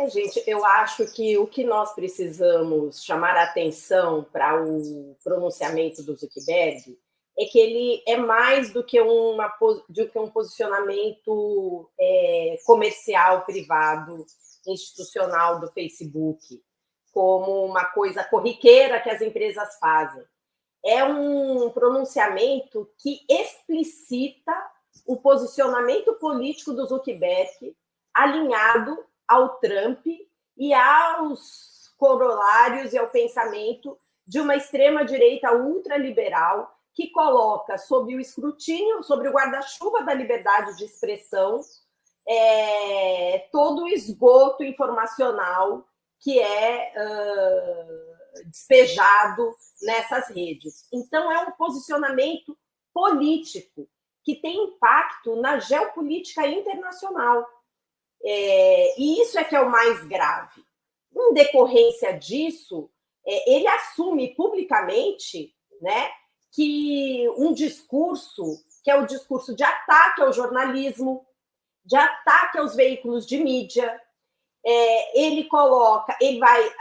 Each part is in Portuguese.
Gente, eu acho que o que nós precisamos chamar a atenção para o pronunciamento do Zuckerberg é que ele é mais do que um posicionamento comercial, privado, institucional do Facebook, como uma coisa corriqueira que as empresas fazem. É um pronunciamento que explicita o posicionamento político do Zuckerberg alinhado ao Trump e aos corolários e ao pensamento de uma extrema-direita ultraliberal que coloca sob o escrutínio, sobre o guarda-chuva da liberdade de expressão, todo o esgoto informacional que é despejado nessas redes. Então, é um posicionamento político que tem impacto na geopolítica internacional. E isso é que é o mais grave. Em decorrência disso, ele assume publicamente, né, que um discurso, que é o discurso de ataque ao jornalismo, de ataque aos veículos de mídia, ele vai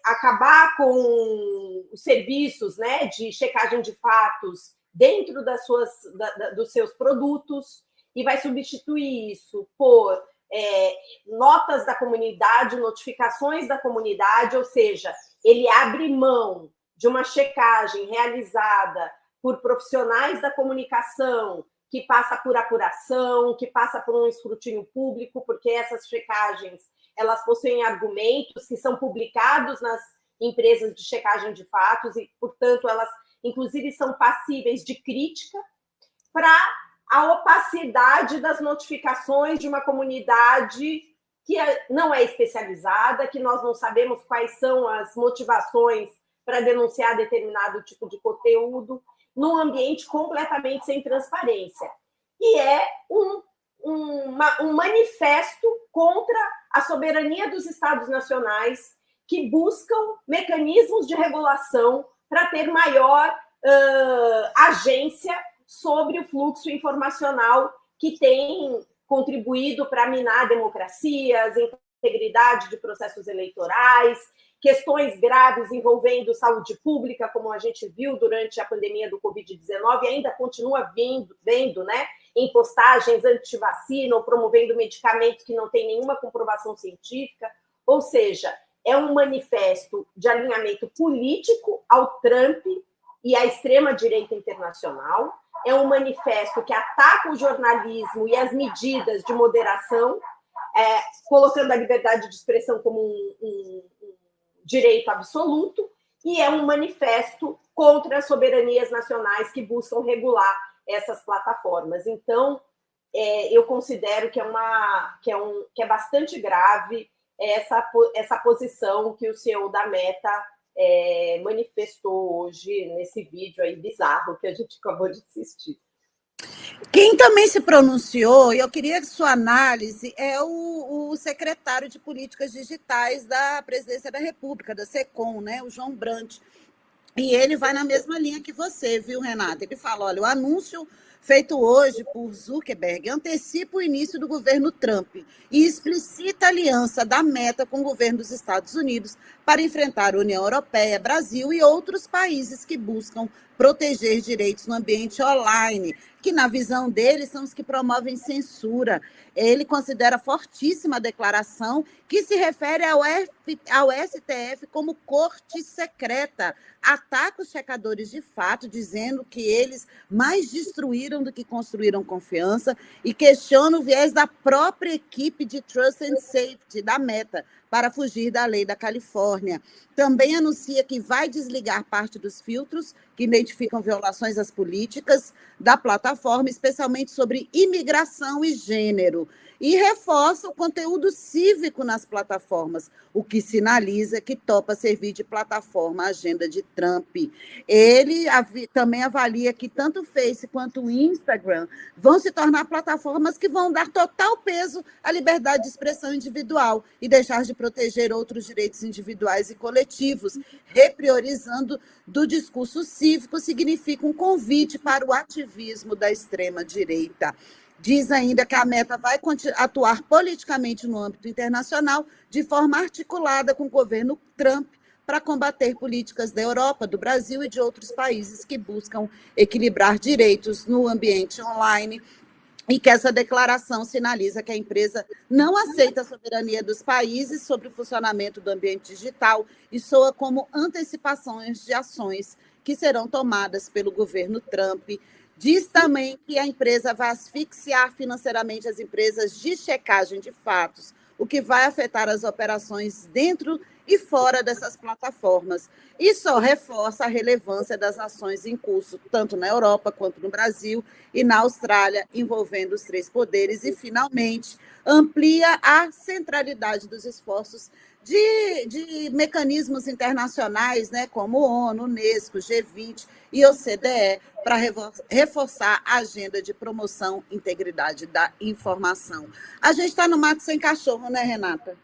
acabar com os serviços, né, de checagem de fatos dentro dos seus produtos e vai substituir isso por notas da comunidade, notificações da comunidade, ou seja, ele abre mão de uma checagem realizada por profissionais da comunicação, que passa por apuração, que passa por um escrutínio público, porque essas checagens elas possuem argumentos que são publicados nas empresas de checagem de fatos e, portanto, elas, inclusive, são passíveis de crítica para a opacidade das notificações de uma comunidade que não é especializada, que nós não sabemos quais são as motivações para denunciar determinado tipo de conteúdo, num ambiente completamente sem transparência. E é um manifesto contra a soberania dos Estados nacionais que buscam mecanismos de regulação para ter maior agência sobre o fluxo informacional que tem contribuído para minar democracias, integridade de processos eleitorais, questões graves envolvendo saúde pública, como a gente viu durante a pandemia do Covid-19 e ainda continua vendo, né, em postagens anti-vacina ou promovendo medicamentos que não têm nenhuma comprovação científica. Ou seja, é um manifesto de alinhamento político ao Trump e à extrema-direita internacional, é um manifesto que ataca o jornalismo e as medidas de moderação, colocando a liberdade de expressão como um direito absoluto, e é um manifesto contra as soberanias nacionais que buscam regular essas plataformas. Então, eu considero que é bastante grave essa posição que o CEO da Meta manifestou hoje nesse vídeo aí bizarro que a gente acabou de assistir. Quem também se pronunciou, e eu queria sua análise, é o secretário de Políticas Digitais da Presidência da República, da SECOM, né, o João Brant. E ele vai na mesma linha que você, viu, Renata? Ele fala, olha, o anúncio feito hoje por Zuckerberg antecipa o início do governo Trump e explicita a aliança da Meta com o governo dos Estados Unidos para enfrentar a União Europeia, Brasil e outros países que buscam proteger direitos no ambiente online, que, na visão dele, são os que promovem censura. Ele considera fortíssima a declaração que se refere ao STF como corte secreta, ataca os checadores de fato, dizendo que eles mais destruíram do que construíram confiança e questiona o viés da própria equipe de Trust and Safety da Meta para fugir da lei da Califórnia. Também anuncia que vai desligar parte dos filtros que identificam violações às políticas da plataforma, especialmente sobre imigração e gênero, e reforça o conteúdo cívico nas plataformas, o que sinaliza que topa servir de plataforma à agenda de Trump. Ele também avalia que tanto o Face quanto o Instagram vão se tornar plataformas que vão dar total peso à liberdade de expressão individual e deixar de proteger outros direitos individuais e coletivos, repriorizando do discurso cívico significa um convite para o ativismo da extrema-direita. Diz ainda que a Meta vai atuar politicamente no âmbito internacional de forma articulada com o governo Trump para combater políticas da Europa, do Brasil e de outros países que buscam equilibrar direitos no ambiente online, e que essa declaração sinaliza que a empresa não aceita a soberania dos países sobre o funcionamento do ambiente digital e soa como antecipações de ações que serão tomadas pelo governo Trump. Diz também que a empresa vai asfixiar financeiramente as empresas de checagem de fatos, o que vai afetar as operações dentro e fora dessas plataformas. E só reforça a relevância das ações em curso, tanto na Europa quanto no Brasil e na Austrália, envolvendo os três poderes, e, finalmente, amplia a centralidade dos esforços de mecanismos internacionais, né, como ONU, Unesco, G20 e OCDE, para reforçar a agenda de promoção e integridade da informação. A gente está no mato sem cachorro, né, Renata?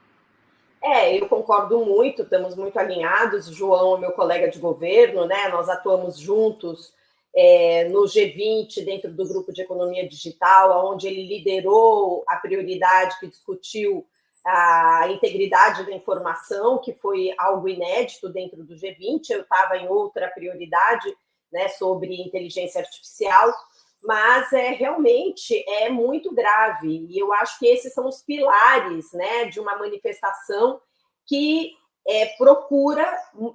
Eu concordo muito, estamos muito alinhados. João é meu colega de governo, né? Nós atuamos juntos no G20, dentro do grupo de economia digital, onde ele liderou a prioridade que discutiu a integridade da informação, que foi algo inédito dentro do G20. Eu estava em outra prioridade, né, sobre inteligência artificial, mas realmente é muito grave, e eu acho que esses são os pilares, né, de uma manifestação que procura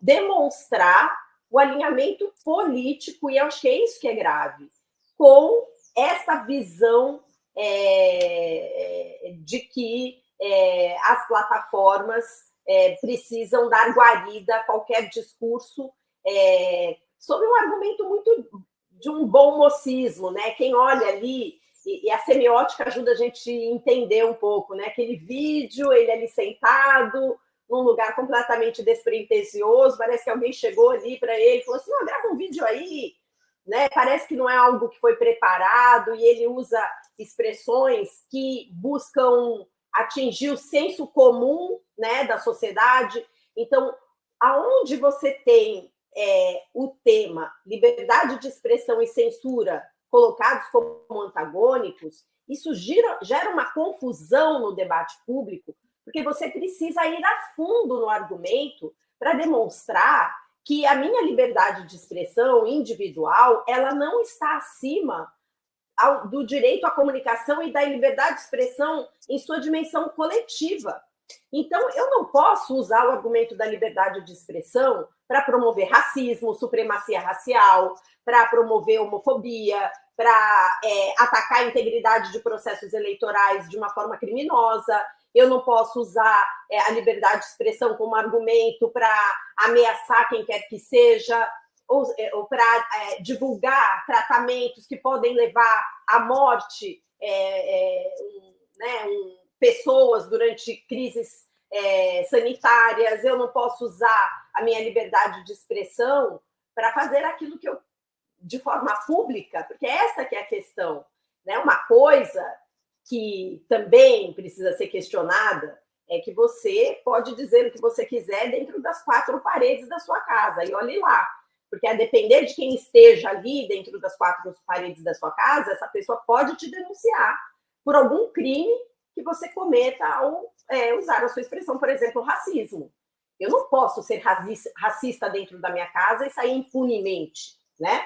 demonstrar o alinhamento político, e eu acho que é isso que é grave, com essa visão de que as plataformas precisam dar guarida a qualquer discurso sobre um argumento muito de um bom mocismo, né? Quem olha ali, e a semiótica ajuda a gente a entender um pouco, né? Aquele vídeo, ele ali sentado, num lugar completamente despretensioso, parece que alguém chegou ali para ele e falou assim, grava um vídeo aí, né? Parece que não é algo que foi preparado, e ele usa expressões que buscam atingir o senso comum, né, da sociedade. Então, aonde você tem o tema liberdade de expressão e censura colocados como antagônicos, isso gera uma confusão no debate público, porque você precisa ir a fundo no argumento para demonstrar que a minha liberdade de expressão individual, ela não está acima do direito à comunicação e da liberdade de expressão em sua dimensão coletiva. Então, eu não posso usar o argumento da liberdade de expressão para promover racismo, supremacia racial, para promover homofobia, para atacar a integridade de processos eleitorais de uma forma criminosa. Eu não posso usar a liberdade de expressão como argumento para ameaçar quem quer que seja, ou para divulgar tratamentos que podem levar à morte pessoas durante crises sanitárias. Eu não posso usar a minha liberdade de expressão para fazer aquilo que eu, de forma pública, porque essa que é a questão, né? Uma coisa que também precisa ser questionada é que você pode dizer o que você quiser dentro das quatro paredes da sua casa, e olhe lá, porque a depender de quem esteja ali dentro das quatro paredes da sua casa, essa pessoa pode te denunciar por algum crime que você cometa ao usar a sua expressão, por exemplo, racismo. Eu não posso ser racista dentro da minha casa e sair impunemente, né?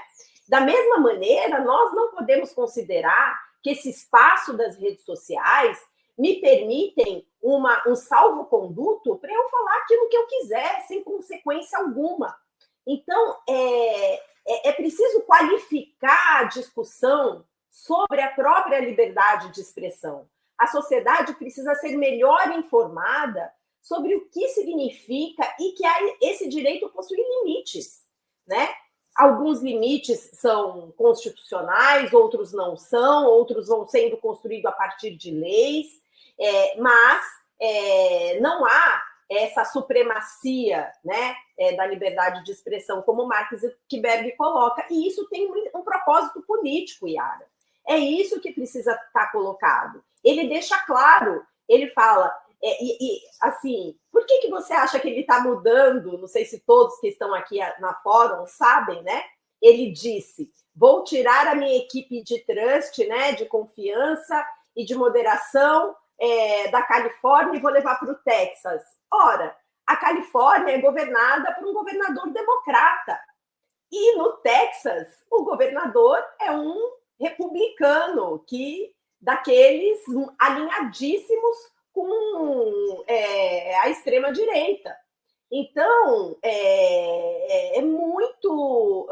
Da mesma maneira, nós não podemos considerar que esse espaço das redes sociais me permitem um salvo-conduto para eu falar aquilo que eu quiser, sem consequência alguma. Então, é preciso qualificar a discussão sobre a própria liberdade de expressão. A sociedade precisa ser melhor informada sobre o que significa e que esse direito possui limites, né? Alguns limites são constitucionais, outros não são, outros vão sendo construídos a partir de leis, mas não há essa supremacia, né, da liberdade de expressão, como Mark Zuckerberg coloca, e isso tem um propósito político, Yara. É isso que precisa estar colocado. Ele deixa claro, ele fala, assim, por que você acha que ele está mudando? Não sei se todos que estão aqui na fórum sabem, né? Ele disse, vou tirar a minha equipe de trust, né, de confiança e de moderação da Califórnia e vou levar para o Texas. Ora, a Califórnia é governada por um governador democrata. E no Texas, o governador é um republicano, daqueles alinhadíssimos com a extrema-direita. Então, é muito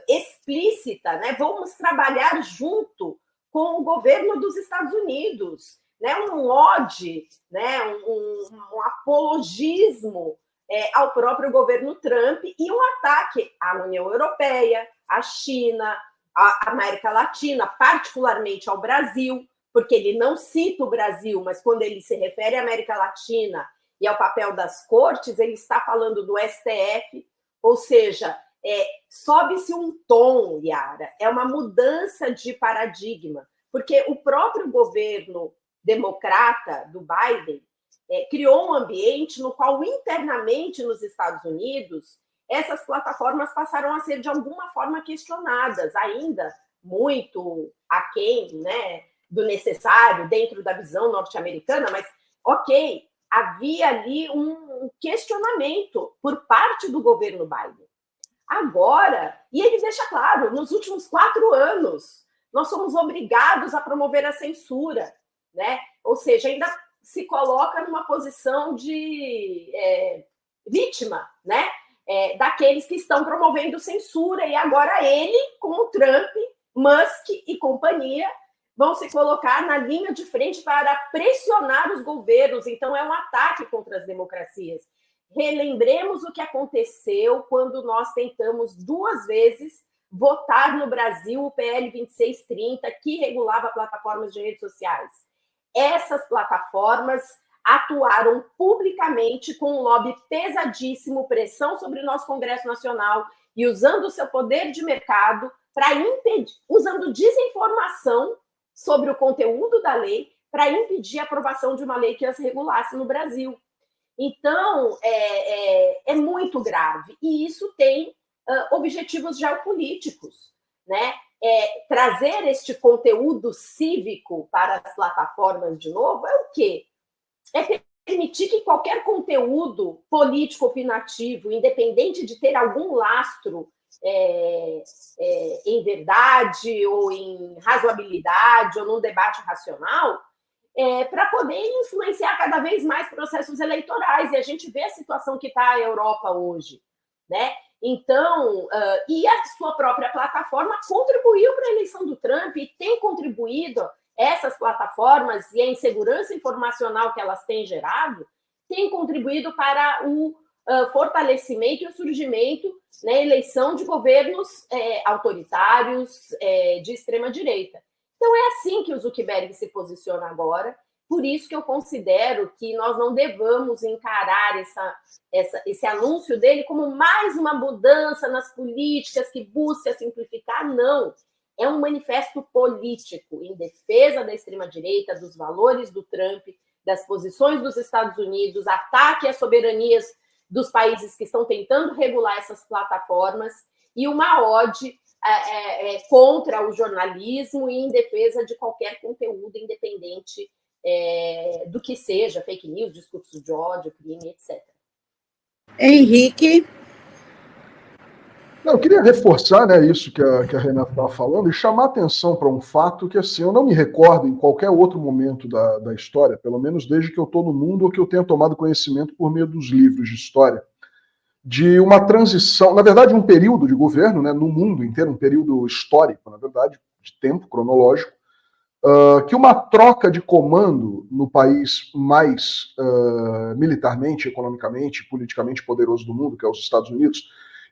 explícita, né? Vamos trabalhar junto com o governo dos Estados Unidos, né? Um ódio, né? um apologismo ao próprio governo Trump e um ataque à União Europeia, à China, à América Latina, particularmente ao Brasil, porque ele não cita o Brasil, mas quando ele se refere à América Latina e ao papel das cortes, ele está falando do STF, ou seja, sobe-se um tom, Yara, é uma mudança de paradigma, porque o próprio governo democrata do Biden criou um ambiente no qual, internamente nos Estados Unidos, essas plataformas passaram a ser, de alguma forma, questionadas, ainda muito aquém, né, do necessário, dentro da visão norte-americana, mas, ok, havia ali um questionamento por parte do governo Biden. Agora, e ele deixa claro, nos últimos 4 anos, nós somos obrigados a promover a censura, né? Ou seja, ainda se coloca numa posição de vítima, né? Daqueles que estão promovendo censura, e agora ele, com o Trump, Musk e companhia, vão se colocar na linha de frente para pressionar os governos. Então, é um ataque contra as democracias. Relembremos o que aconteceu quando nós tentamos 2 vezes votar no Brasil o PL 2630, que regulava plataformas de redes sociais. Essas plataformas atuaram publicamente com um lobby pesadíssimo, pressão sobre o nosso Congresso Nacional e usando o seu poder de mercado para impedir, usando desinformação sobre o conteúdo da lei para impedir a aprovação de uma lei que as regulasse no Brasil. Então, é muito grave. E isso tem objetivos geopolíticos, né? Trazer este conteúdo cívico para as plataformas de novo é o quê? É permitir que qualquer conteúdo político opinativo, independente de ter algum lastro em verdade ou em razoabilidade ou num debate racional, para poder influenciar cada vez mais processos eleitorais. E a gente vê a situação que está a Europa hoje, né? Então, e a sua própria plataforma contribuiu para a eleição do Trump e tem contribuído, essas plataformas e a insegurança informacional que elas têm gerado, tem contribuído para o fortalecimento e o surgimento, né, eleição de governos autoritários de extrema-direita. Então, é assim que o Zuckerberg se posiciona agora. Por isso que eu considero que nós não devamos encarar esse anúncio dele como mais uma mudança nas políticas que busca simplificar. Não. É um manifesto político em defesa da extrema-direita, dos valores do Trump, das posições dos Estados Unidos, ataque às soberanias dos países que estão tentando regular essas plataformas e uma ode contra o jornalismo e em defesa de qualquer conteúdo independente do que seja, fake news, discurso de ódio, crime, etc. Henrique? Não, eu queria reforçar, né, isso que a Renata estava falando e chamar atenção para um fato que, assim, eu não me recordo em qualquer outro momento da história, pelo menos desde que eu estou no mundo ou que eu tenha tomado conhecimento por meio dos livros de história, de uma transição, na verdade, um período de governo, né, no mundo inteiro, um período histórico, na verdade, de tempo cronológico, que uma troca de comando no país mais militarmente, economicamente, politicamente poderoso do mundo, que é os Estados Unidos,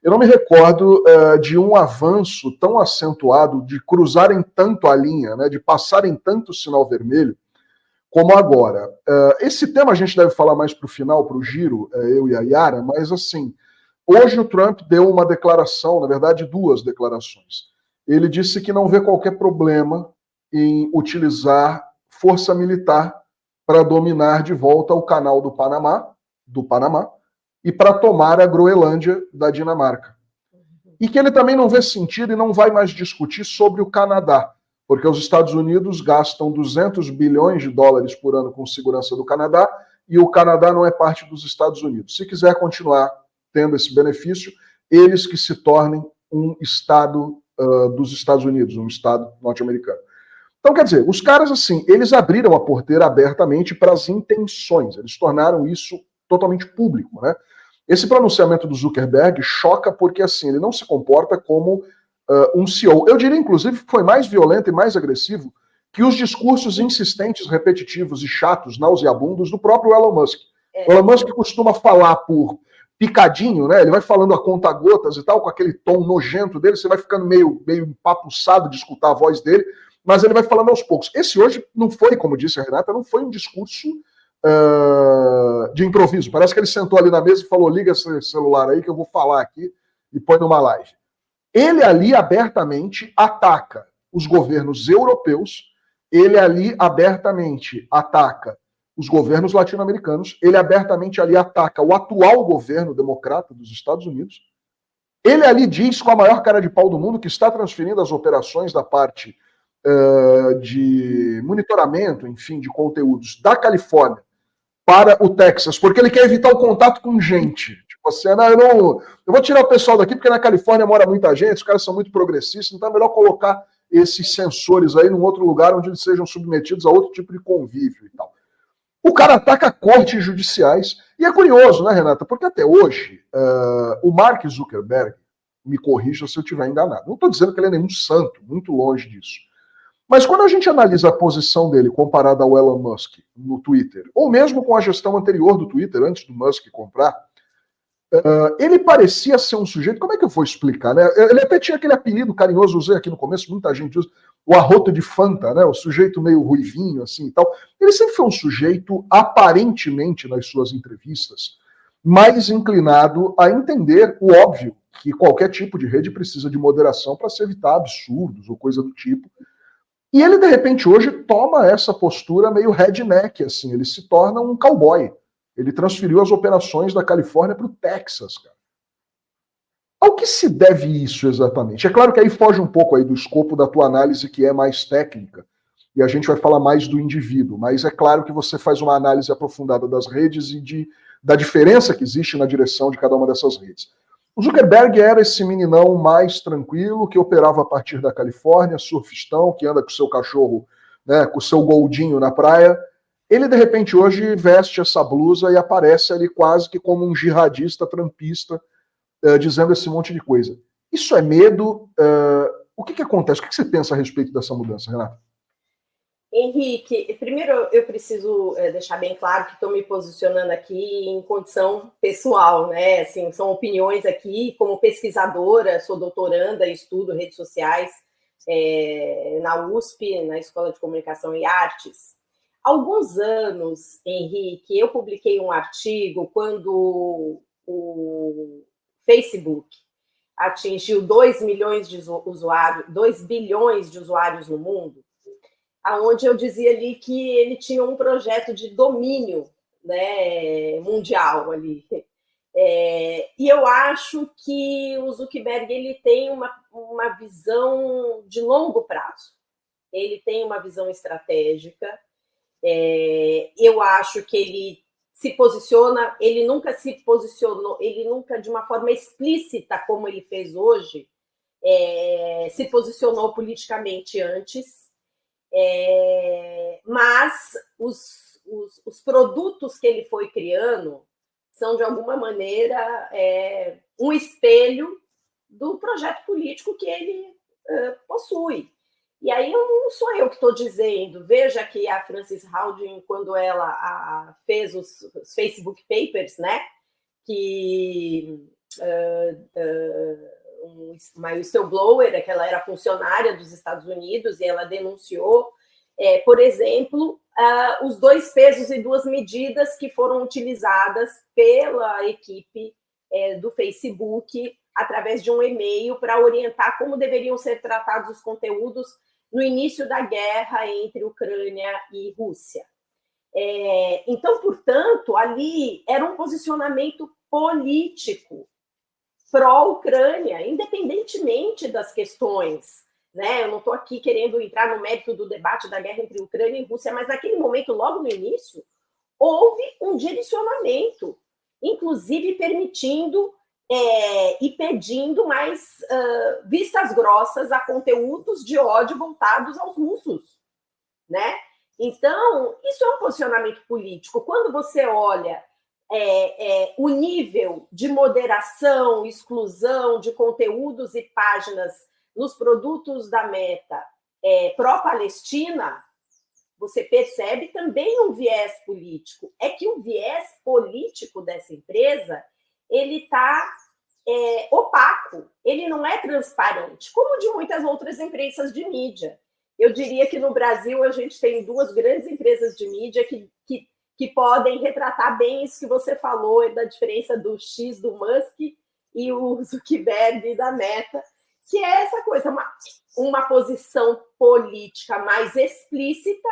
eu não me recordo de um avanço tão acentuado, de cruzarem tanto a linha, né, de passarem tanto o sinal vermelho, como agora. Esse tema a gente deve falar mais para o final, para o giro, eu e a Yara, mas assim, hoje o Trump deu uma declaração, na verdade 2 declarações. Ele disse que não vê qualquer problema em utilizar força militar para dominar de volta o canal do Panamá, e para tomar a Groenlândia da Dinamarca. e que ele também não vê sentido e não vai mais discutir sobre o Canadá, porque os Estados Unidos gastam 200 bilhões de dólares por ano com segurança do Canadá e o Canadá não é parte dos Estados Unidos. Se quiser continuar tendo esse benefício, eles que se tornem um estado dos Estados Unidos, um estado norte-americano. Então, quer dizer, os caras, assim, eles abriram a porteira abertamente para as intenções, eles tornaram isso totalmente público, né? Esse pronunciamento do Zuckerberg choca porque, assim, ele não se comporta como um CEO. Eu diria, inclusive, que foi mais violento e mais agressivo que os discursos insistentes, repetitivos e chatos, nauseabundos do próprio Elon Musk. O Elon Musk costuma falar por picadinho, né? Ele vai falando a conta-gotas e tal, com aquele tom nojento dele, você vai ficando meio empapuçado de escutar a voz dele, mas ele vai falando aos poucos. Esse hoje não foi, como disse a Renata, não foi um discurso de improviso. Parece que ele sentou ali na mesa e falou, liga esse celular aí que eu vou falar aqui e põe numa live. Ele ali abertamente ataca os governos europeus, ele ali abertamente ataca os governos latino-americanos, ele abertamente ali ataca o atual governo democrata dos Estados Unidos, ele ali diz com a maior cara de pau do mundo que está transferindo as operações da parte de monitoramento, enfim, de conteúdos da Califórnia para o Texas, porque ele quer evitar o contato com gente. Tipo assim, eu vou tirar o pessoal daqui porque na Califórnia mora muita gente, os caras são muito progressistas, então é melhor colocar esses sensores aí num outro lugar onde eles sejam submetidos a outro tipo de convívio e tal. O cara ataca cortes judiciais, e é curioso, né, Renata? Porque até hoje, o Mark Zuckerberg, me corrija se eu estiver enganado, não estou dizendo que ele é nenhum santo, muito longe disso. Mas quando a gente analisa a posição dele comparada ao Elon Musk no Twitter, ou mesmo com a gestão anterior do Twitter, antes do Musk comprar, ele parecia ser um sujeito, como é que eu vou explicar, né? Ele até tinha aquele apelido carinhoso, usei aqui no começo, muita gente usa, o arroto de Fanta, né? O sujeito meio ruivinho, assim e tal. Ele sempre foi um sujeito, aparentemente, nas suas entrevistas, mais inclinado a entender o óbvio, que qualquer tipo de rede precisa de moderação para se evitar absurdos ou coisa do tipo. E ele, de repente, hoje toma essa postura meio redneck, assim, ele se torna um cowboy. Ele transferiu as operações da Califórnia para o Texas, cara. Ao que se deve isso exatamente? É claro que aí foge um pouco aí do escopo da tua análise, que é mais técnica, e a gente vai falar mais do indivíduo, mas é claro que você faz uma análise aprofundada das redes e da diferença que existe na direção de cada uma dessas redes. O Zuckerberg era esse meninão mais tranquilo, que operava a partir da Califórnia, surfistão, que anda com o seu cachorro, né, com o seu goldinho na praia. Ele, de repente, hoje veste essa blusa e aparece ali quase que como um jihadista trampista, dizendo esse monte de coisa. Isso é medo? O que acontece? O que você pensa a respeito dessa mudança, Renata? Henrique, primeiro eu preciso deixar bem claro que estou me posicionando aqui em condição pessoal, né? Assim, são opiniões aqui, como pesquisadora, sou doutoranda, estudo redes sociais na USP, na Escola de Comunicação e Artes. Há alguns anos, Henrique, eu publiquei um artigo quando o Facebook atingiu 2 milhões de usuários, 2 bilhões de usuários no mundo, onde eu dizia ali que ele tinha um projeto de domínio, né, mundial ali. E eu acho que o Zuckerberg ele tem uma visão de longo prazo. Ele tem uma visão estratégica. Eu acho que ele se posiciona, ele nunca se posicionou, ele nunca, de uma forma explícita, como ele fez hoje, se posicionou politicamente antes. Mas os produtos que ele foi criando são, de alguma maneira, um espelho do projeto político que ele possui. E aí não sou eu que estou dizendo. Veja que a Frances Haugen, quando ela fez os Facebook Papers, né, que uma whistleblower, que ela era funcionária dos Estados Unidos, e ela denunciou, por exemplo, os 2 pesos e 2 medidas que foram utilizadas pela equipe do Facebook através de um e-mail para orientar como deveriam ser tratados os conteúdos no início da guerra entre Ucrânia e Rússia. Então, portanto, ali era um posicionamento político. pró-Ucrânia, independentemente das questões, né? Eu não estou aqui querendo entrar no mérito do debate da guerra entre Ucrânia e Rússia, mas naquele momento, logo no início, houve um direcionamento, inclusive permitindo e pedindo mais vistas grossas a conteúdos de ódio voltados aos russos, né? Então, isso é um posicionamento político. Quando você olha o nível de moderação, exclusão de conteúdos e páginas nos produtos da Meta pró-Palestina, você percebe também um viés político. É que o viés político dessa empresa, ele está opaco, ele não é transparente, como de muitas outras empresas de mídia. Eu diria que no Brasil a gente tem duas grandes empresas de mídia que podem retratar bem isso que você falou, da diferença do X do Musk e o Zuckerberg da Meta, que é essa coisa, uma posição política mais explícita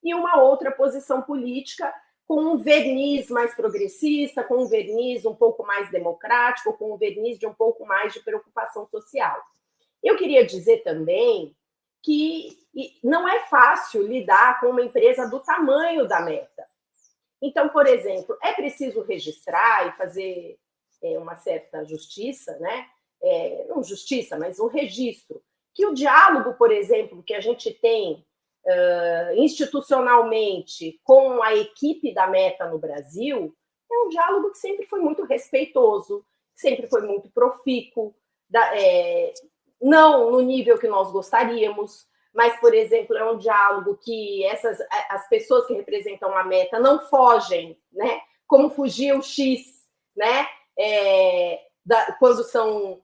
e uma outra posição política com um verniz mais progressista, com um verniz um pouco mais democrático, com um verniz de um pouco mais de preocupação social. Eu queria dizer também que não é fácil lidar com uma empresa do tamanho da Meta. Então, por exemplo, é preciso registrar e fazer uma certa justiça, né? Não justiça, mas um registro. Que o diálogo, por exemplo, que a gente tem institucionalmente com a equipe da Meta no Brasil, é um diálogo que sempre foi muito respeitoso, sempre foi muito profícuo, não no nível que nós gostaríamos, mas, por exemplo, é um diálogo que as pessoas que representam a Meta não fogem, né? Como fugia o X, né? Quando são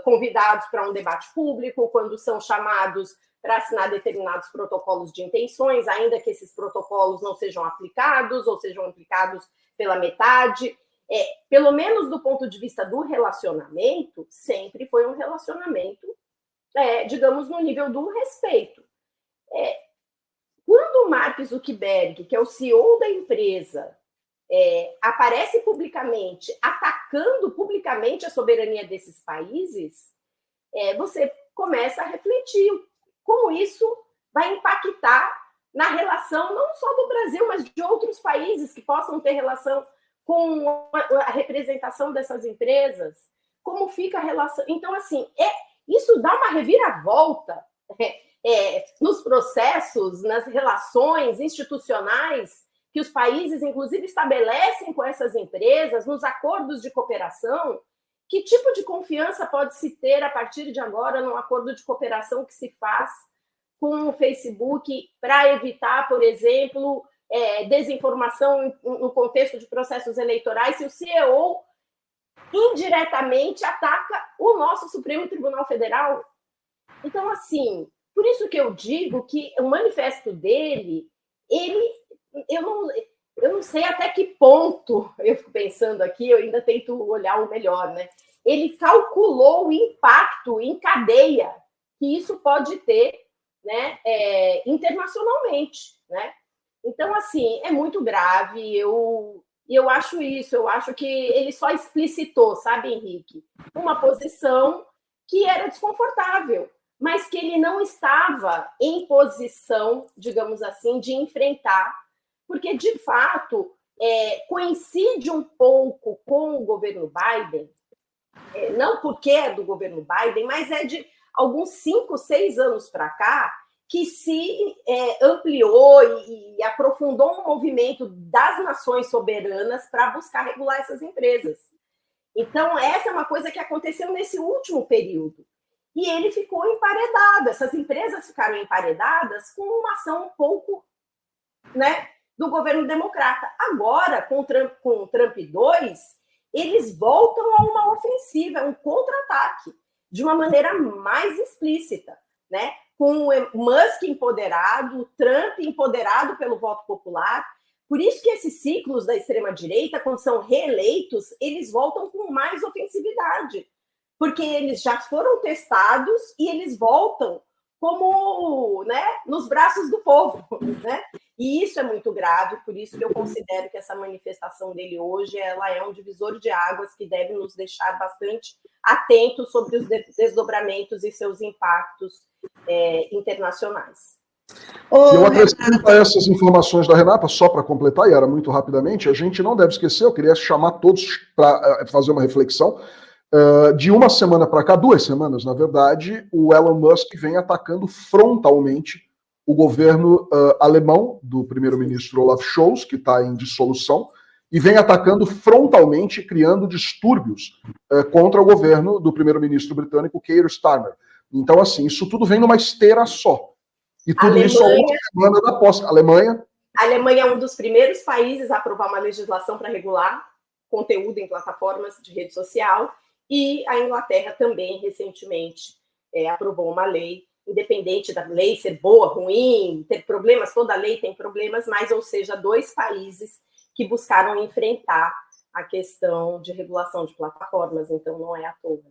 convidados para um debate público, quando são chamados para assinar determinados protocolos de intenções, ainda que esses protocolos não sejam aplicados ou sejam aplicados pela metade. Pelo menos do ponto de vista do relacionamento, sempre foi um relacionamento, digamos, no nível do respeito. Quando o Mark Zuckerberg, que é o CEO da empresa, aparece publicamente, atacando publicamente a soberania desses países, você começa a refletir como isso vai impactar na relação não só do Brasil, mas de outros países que possam ter relação com a representação dessas empresas, como fica a relação. Então, assim, isso dá uma reviravolta nos processos, nas relações institucionais que os países, inclusive, estabelecem com essas empresas, nos acordos de cooperação. Que tipo de confiança pode se ter a partir de agora num acordo de cooperação que se faz com o Facebook para evitar, por exemplo, desinformação no contexto de processos eleitorais, se o CEO indiretamente ataca o nosso Supremo Tribunal Federal? Então, assim, por isso que eu digo que o manifesto dele, eu não sei até que ponto, eu fico pensando aqui, eu ainda tento olhar o melhor, né? Ele calculou o impacto em cadeia que isso pode ter, né, internacionalmente, né? Então, assim, é muito grave, eu acho isso, eu acho que ele só explicitou, sabe, Henrique, uma posição que era desconfortável, mas que ele não estava em posição, digamos assim, de enfrentar, porque, de fato, coincide um pouco com o governo Biden, não porque é do governo Biden, mas é de alguns 5, 6 anos para cá, que se ampliou e aprofundou um movimento das nações soberanas para buscar regular essas empresas. Então, essa é uma coisa que aconteceu nesse último período. E ele ficou emparedado, essas empresas ficaram emparedadas com uma ação um pouco, né, do governo democrata. Agora, com o Trump 2, eles voltam a uma ofensiva, um contra-ataque, de uma maneira mais explícita, né? Com o Musk empoderado, o Trump empoderado pelo voto popular. Por isso que esses ciclos da extrema-direita, quando são reeleitos, eles voltam com mais ofensividade, porque eles já foram testados e eles voltam como, né, nos braços do povo, né? E isso é muito grave, por isso que eu considero que essa manifestação dele hoje ela é um divisor de águas que deve nos deixar bastante atentos sobre os desdobramentos e seus impactos internacionais. Eu acrescento a essas informações da Renata, só para completar, e era muito rapidamente, a gente não deve esquecer, eu queria chamar todos para fazer uma reflexão. De uma semana para cá, 2 semanas, na verdade, o Elon Musk vem atacando frontalmente o governo alemão do primeiro-ministro Olaf Scholz, que está em dissolução, e vem atacando frontalmente, criando distúrbios contra o governo do primeiro-ministro britânico Keir Starmer. Então, assim, isso tudo vem numa esteira só. E tudo Alemanha, isso a uma semana da posse. Alemanha. A Alemanha é um dos primeiros países a aprovar uma legislação para regular conteúdo em plataformas de rede social, e a Inglaterra também, recentemente, aprovou uma lei, independente da lei ser boa, ruim, ter problemas, toda lei tem problemas, mas, ou seja, 2 países que buscaram enfrentar a questão de regulação de plataformas, então não é à toa.